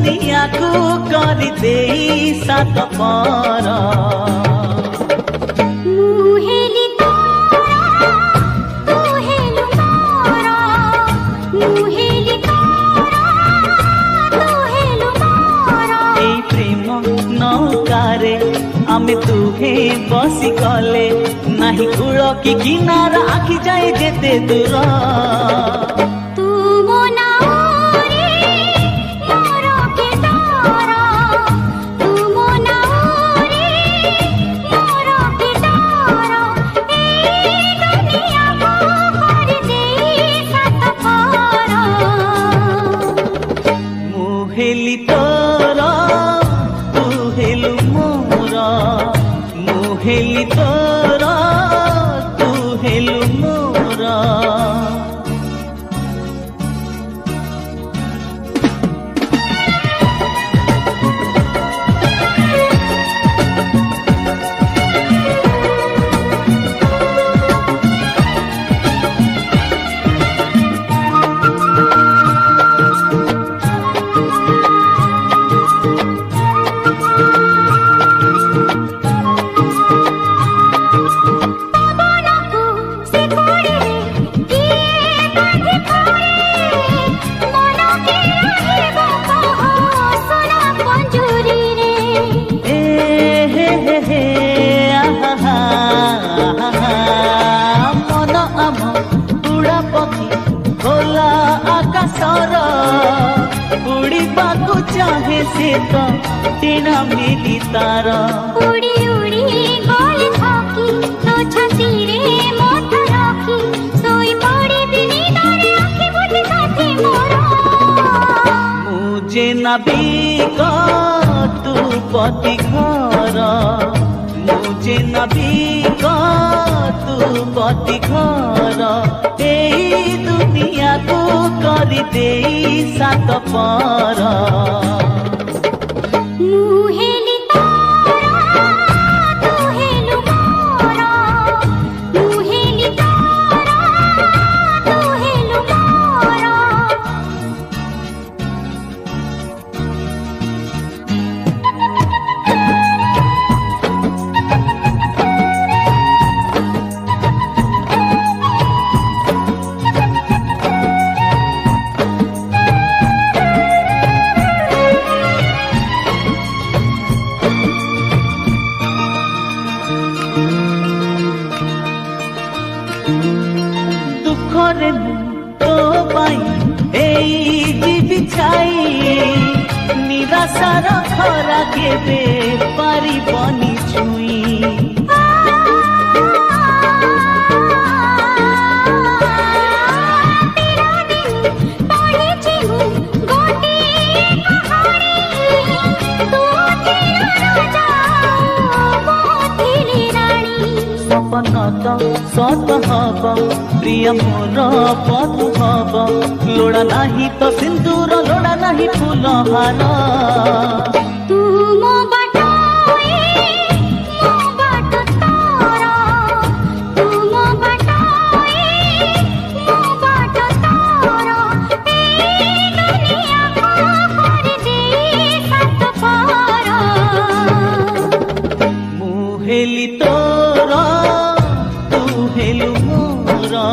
दुनिया को कर दे सात पार मुहेली तारा तू हेलु मारा मुहेली तारा तू हेलु मारा ए प्रेम नौकारे आमे तुहे बसी गले नाही कूल कि किनारा आखि जाए जेते दूर तू मोना मुहेली तोरा तू हेलु मोरा मुहेली तोरा तू हेलु मोरा खोला आकाशर उड़ीबाकू चाहे से तो टीना मिली तार उड़ी उड़ी गले थकी तो छाती रे माथा रखी सोई पड़ी बिनी तारे आँखी बुझे साथी मोरा मुझे नबी का तू पति घर मुझे नबी का तू पति घर दुनिया को कर दे सात पार मुहेली तारा तू हेलु मारा मुहेली तारा तू हेलु मारा दुखरे तो पाई एई जीवी छाई निराशार खरा केबे पारी बनी छुई सत हब प्रिय मोर पथु हब लोड़ा नाही तो सिंदूर लोड़ा नाही फूल हार तू मो बाटोए मो बाट तारा तू मो बाटोए मो बाट तारा ए दुनिया को कर दे सात पार मुहेली तोरा तू हेलु मोरा